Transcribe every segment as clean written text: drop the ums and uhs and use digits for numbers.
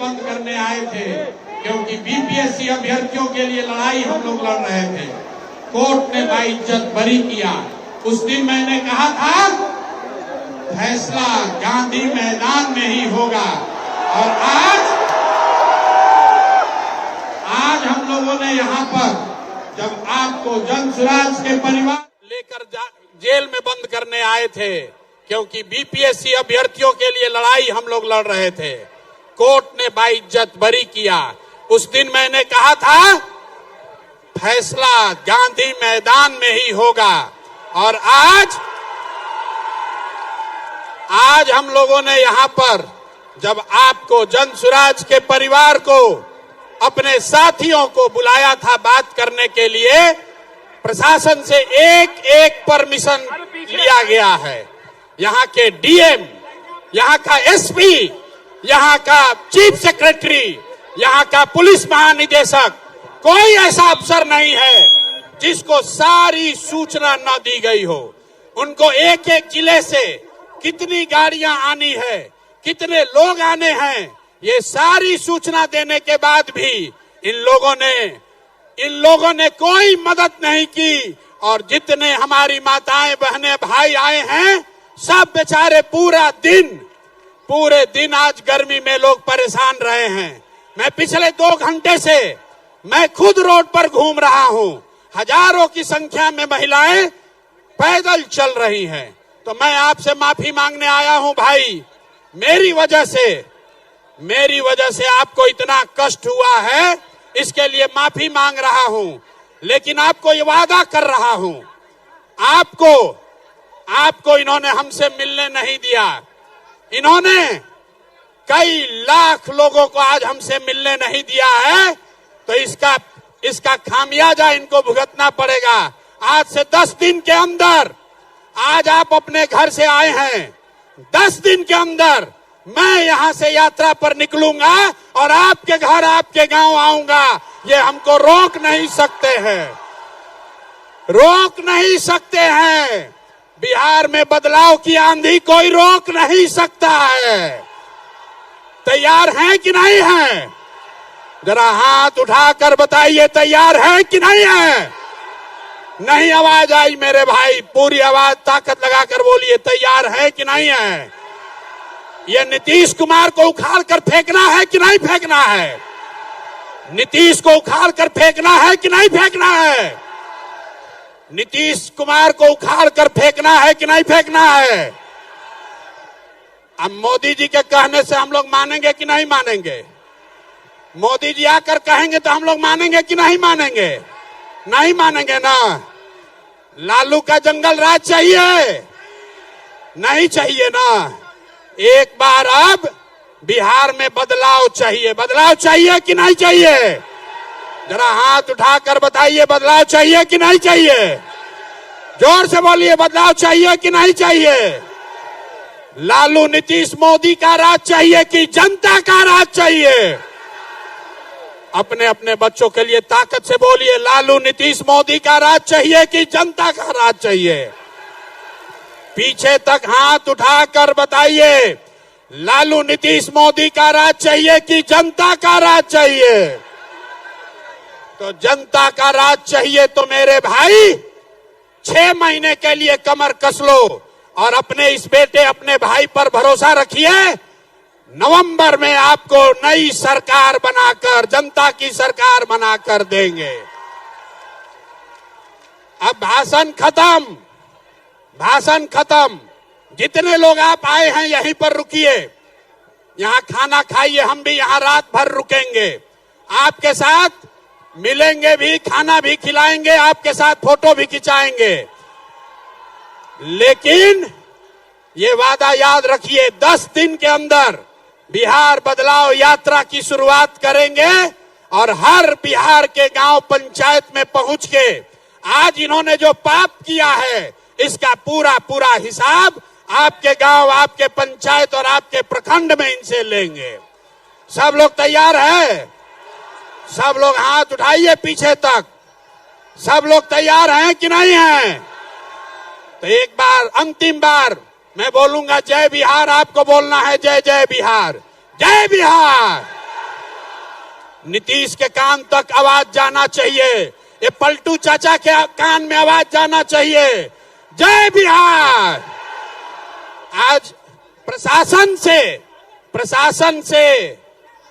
बंद करने आए थे, क्योंकि बीपीएससी अभ्यर्थियों के लिए लड़ाई हम लोग लड़ रहे थे। कोर्ट ने बाइज्जत बरी किया। उस दिन मैंने कहा था फैसला गांधी मैदान में ही होगा, और आज हम लोगों ने यहाँ पर जब आपको जनसुराज के परिवार लेकर जेल में बंद करने आए थे, क्योंकि बीपीएससी अभ्यर्थियों के लिए लड़ाई हम लोग लड़ रहे थे, कोर्ट ने बाइज्जत बरी किया। उस दिन मैंने कहा था फैसला गांधी मैदान में ही होगा, और आज हम लोगों ने यहाँ पर जब आपको जनसुराज के परिवार को, अपने साथियों को बुलाया था बात करने के लिए, प्रशासन से एक एक परमिशन लिया गया है। यहाँ के डीएम, यहाँ का एसपी, यहाँ का चीफ सेक्रेटरी, यहाँ का पुलिस महानिदेशक, कोई ऐसा अफसर नहीं है जिसको सारी सूचना न दी गई हो। उनको एक एक जिले से कितनी गाड़ियां आनी है, कितने लोग आने हैं, ये सारी सूचना देने के बाद भी इन लोगों ने कोई मदद नहीं की। और जितने हमारी माताएं बहनें भाई आए हैं, सब बेचारे पूरे दिन आज गर्मी में लोग परेशान रहे हैं। मैं पिछले 2 घंटे से मैं खुद रोड पर घूम रहा हूं। हजारों की संख्या में महिलाएं पैदल चल रही हैं। तो मैं आपसे माफी मांगने आया हूं भाई, मेरी वजह से आपको इतना कष्ट हुआ है, इसके लिए माफी मांग रहा हूं। लेकिन आपको ये वादा कर रहा हूं, आपको इन्होंने हमसे मिलने नहीं दिया। इन्होंने कई लाख लोगों को आज हमसे मिलने नहीं दिया है, तो इसका खामियाजा इनको भुगतना पड़ेगा। आज से 10 दिन के अंदर, आज आप अपने घर से आए हैं, 10 दिन के अंदर मैं यहां से यात्रा पर निकलूंगा और आपके घर, आपके गांव आऊंगा। ये हमको रोक नहीं सकते हैं। बिहार में बदलाव की आंधी कोई रोक नहीं सकता है। तैयार हैं कि नहीं हैं? जरा हाथ उठाकर बताइए, तैयार है कि नहीं है? नहीं आवाज आई मेरे भाई, पूरी आवाज ताकत लगाकर बोलिए, तैयार है कि नहीं है? ये नीतीश कुमार को उखाड़ कर फेंकना है कि नहीं फेंकना है? नीतीश को उखाड़ कर फेंकना है कि नहीं फेंकना है? नीतीश कुमार को उखाड़ कर फेंकना है कि नहीं फेंकना है? अब मोदी जी के कहने से हम लोग मानेंगे कि नहीं मानेंगे? मोदी जी आकर कहेंगे तो हम लोग मानेंगे कि नहीं मानेंगे? नहीं मानेंगे ना। लालू का जंगल राज चाहिए? नहीं चाहिए ना। एक बार अब बिहार में बदलाव चाहिए कि नहीं चाहिए? जरा हाथ उठाकर बताइए, बदलाव चाहिए कि नहीं चाहिए? जोर से बोलिए, बदलाव चाहिए कि नहीं चाहिए? लालू नीतीश मोदी का राज चाहिए कि जनता का राज चाहिए? अपने अपने बच्चों के लिए ताकत से बोलिए, लालू नीतीश मोदी का राज चाहिए कि जनता का राज चाहिए? पीछे तक हाथ उठाकर बताइए, लालू नीतीश मोदी का राज चाहिए कि जनता का राज चाहिए? तो जनता का राज चाहिए तो मेरे भाई 6 महीने के लिए कमर कस लो और अपने भाई पर भरोसा रखिए। नवंबर में आपको नई सरकार बनाकर, जनता की सरकार बनाकर देंगे। अब भाषण खत्म। जितने लोग आप आए हैं यहीं पर रुकिए, यहाँ खाना खाइए, हम भी यहाँ रात भर रुकेंगे, आपके साथ मिलेंगे भी, खाना भी खिलाएंगे, आपके साथ फोटो भी खिंचाएंगे। लेकिन ये वादा याद रखिए, 10 दिन के अंदर बिहार बदलाव यात्रा की शुरुआत करेंगे और हर बिहार के गांव पंचायत में पहुंच के आज इन्होंने जो पाप किया है इसका पूरा हिसाब आपके गांव, आपके पंचायत और आपके प्रखंड में इनसे लेंगे। सब लोग तैयार हैं? सब लोग हाथ उठाइए पीछे तक। सब लोग तैयार हैं कि नहीं हैं? तो एक बार, अंतिम बार मैं बोलूंगा जय बिहार, आपको बोलना है जय जय बिहार, जय बिहार। नीतीश के कान तक आवाज जाना चाहिए, ये पलटू चाचा के कान में आवाज जाना चाहिए। जय बिहार। आज प्रशासन से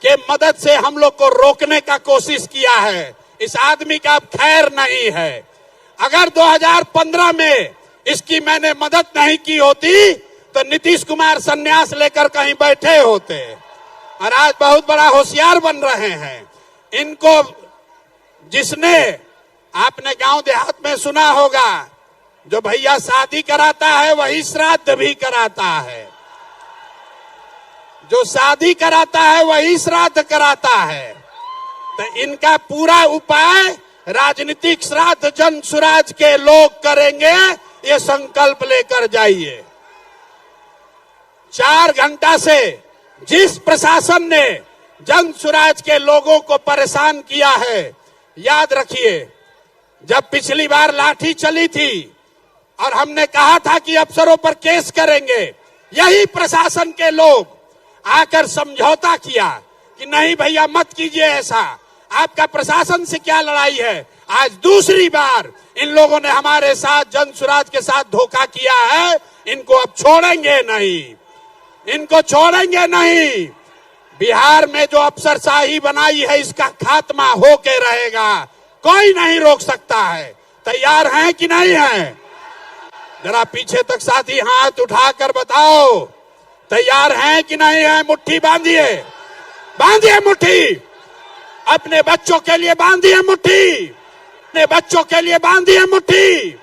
के मदद से हम लोग को रोकने का कोशिश किया है। इस आदमी का अब खैर नहीं है। अगर 2015 में इसकी मैंने मदद नहीं की होती तो नीतीश कुमार संन्यास लेकर कहीं बैठे होते, और आज बहुत बड़ा होशियार बन रहे हैं। इनको जिसने आपने गांव देहात में सुना होगा, जो भैया शादी कराता है वही श्राद्ध भी कराता है, जो शादी कराता है वही श्राद्ध कराता है। तो इनका पूरा उपाय राजनीतिक श्राद्ध जन सुराज के लोग करेंगे, ये संकल्प लेकर जाइए। 4 घंटा से जिस प्रशासन ने जन सुराज के लोगों को परेशान किया है, याद रखिए, जब पिछली बार लाठी चली थी और हमने कहा था कि अफसरों पर केस करेंगे, यही प्रशासन के लोग आकर समझौता किया कि नहीं भैया मत कीजिए ऐसा, आपका प्रशासन से क्या लड़ाई है। आज दूसरी बार इन लोगों ने हमारे साथ जन सुराज के साथ धोखा किया है। इनको अब छोड़ेंगे नहीं, इनको छोड़ेंगे नहीं। बिहार में जो अफसरशाही बनाई है इसका खात्मा होके रहेगा, कोई नहीं रोक सकता है। तैयार हैं कि नहीं हैं? जरा पीछे तक साथी हाथ उठाकर बताओ, तैयार हैं कि नहीं हैं? मुट्ठी बांधिए, बांधिए मुट्ठी, अपने बच्चों के लिए बांधिए मुट्ठी, अपने बच्चों के लिए बांधिए मुट्ठी।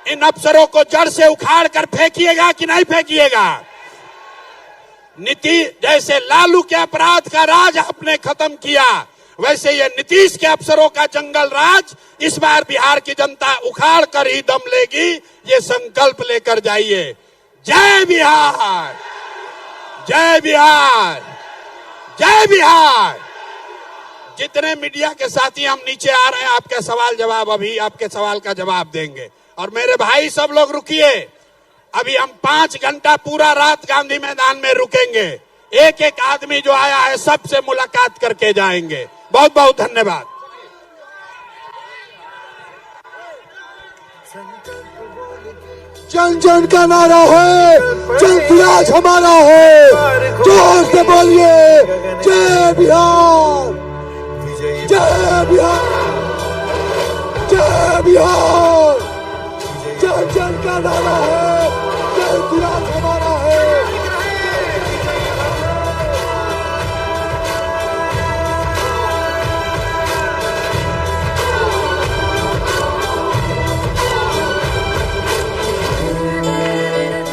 इन अफसरों को जड़ से उखाड़ कर फेंकिएगा कि नहीं फेंकिएगा? नीतीश जैसे लालू के अपराध का राज आपने खत्म किया, वैसे ये नीतीश के अफसरों का जंगल राज इस बार बिहार की जनता उखाड़ कर ही दम लेगी। ये संकल्प लेकर जाइए। जय बिहार, जय बिहार, जय बिहार। जितने मीडिया के साथी हम नीचे आ रहे हैं, आपके सवाल जवाब, अभी आपके सवाल का जवाब देंगे। और मेरे भाई सब लोग रुकिए, अभी हम 5 घंटा पूरा रात गांधी मैदान में रुकेंगे। एक एक आदमी जो आया है सबसे मुलाकात करके जाएंगे। बहुत बहुत धन्यवाद। जन जन का नारा है, जन सुराज हमारा है। जोर से बोलिए जय बिहार, जय बिहार, जय बिहार। जन जन का नारा है, जन सुराज हमारा है।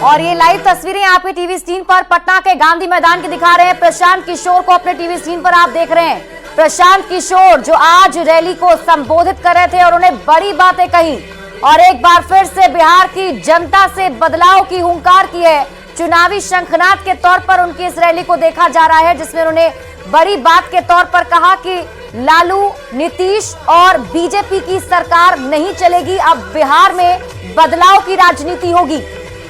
और ये लाइव तस्वीरें आपके टीवी स्क्रीन पर पटना के गांधी मैदान की दिखा रहे हैं। प्रशांत किशोर को अपने टीवी स्क्रीन पर आप देख रहे हैं। प्रशांत किशोर जो आज रैली को संबोधित कर रहे थे और उन्हें बड़ी बातें कही और एक बार फिर से बिहार की जनता से बदलाव की हुंकार की है। चुनावी शंखनाद के तौर पर उनकी इस रैली को देखा जा रहा है, जिसमें उन्होंने बड़ी बात के तौर पर कहा कि लालू, नीतीश और बीजेपी की सरकार नहीं चलेगी, अब बिहार में बदलाव की राजनीति होगी।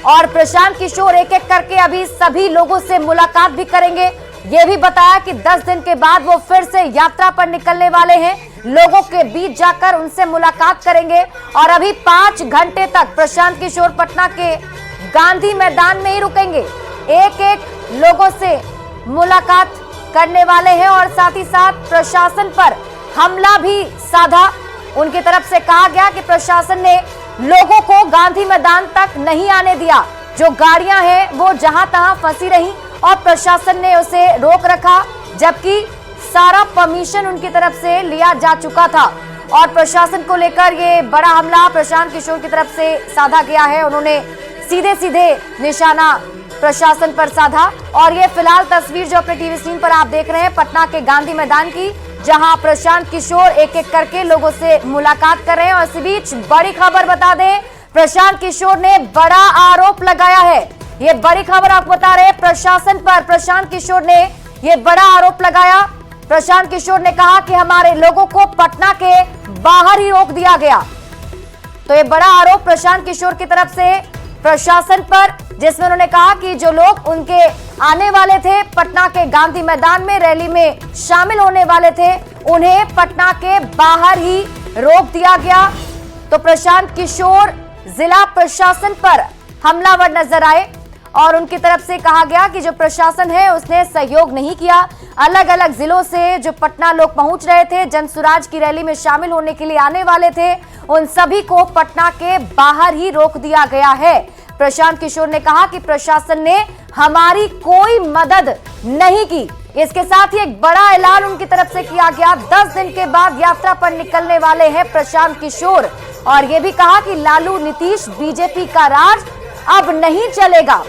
और प्रशांत किशोर एक एक करके अभी सभी लोगों से मुलाकात भी करेंगे। ये भी बताया कि 10 दिन के बाद वो फिर से यात्रा पर निकलने वाले हैं, लोगों के बीच जाकर उनसे मुलाकात करेंगे। और अभी 5 घंटे तक प्रशांत किशोर पटना के गांधी मैदान में ही रुकेंगे, एक एक लोगों से मुलाकात करने वाले हैं और साथ ही साथ प्रशासन पर हमला भी साधा। उनकी तरफ से कहा गया कि प्रशासन ने लोगों को गांधी मैदान तक नहीं आने दिया, जो गाड़ियां हैं वो जहां तहां फंसी रहीं और प्रशासन ने उसे रोक रखा, जबकि सारा परमिशन उनकी तरफ से लिया जा चुका था। और प्रशासन को लेकर ये बड़ा हमला प्रशांत किशोर की तरफ से साधा गया है। उन्होंने सीधे सीधे निशाना प्रशासन पर साधा। और ये फिलहाल तस्वीर जो अपने टीवी स्क्रीन पर आप देख रहे हैं पटना के गांधी मैदान की, जहां प्रशांत किशोर एक एक करके लोगों से मुलाकात कर रहे हैं। और इसी बीच बड़ी खबर बता दें, प्रशांत किशोर ने बड़ा आरोप लगाया है। ये बड़ी खबर आपको बता रहे हैं प्रशासन पर। प्रशांत किशोर ने ये बड़ा आरोप लगाया। प्रशांत किशोर ने कहा कि हमारे लोगों को पटना के बाहर ही रोक दिया गया। तो ये बड़ा आरोप प्रशांत किशोर की तरफ से प्रशासन पर, जिसमें उन्होंने कहा कि जो लोग उनके आने वाले थे पटना के गांधी मैदान में रैली में शामिल होने वाले थे, उन्हें पटना के बाहर ही रोक दिया गया। तो प्रशांत किशोर जिला प्रशासन पर हमलावर नजर आए और उनकी तरफ से कहा गया कि जो प्रशासन है उसने सहयोग नहीं किया। अलग अलग जिलों से जो पटना लोग पहुंच रहे थे, जनसुराज की रैली में शामिल होने के लिए आने वाले थे, उन सभी को पटना के बाहर ही रोक दिया गया है। प्रशांत किशोर ने कहा कि प्रशासन ने हमारी कोई मदद नहीं की। इसके साथ ही एक बड़ा ऐलान उनकी तरफ से किया गया। 10 दिन के बाद यात्रा पर निकलने वाले हैं प्रशांत किशोर और ये भी कहा कि लालू नीतीश बीजेपी का राज अब नहीं चलेगा।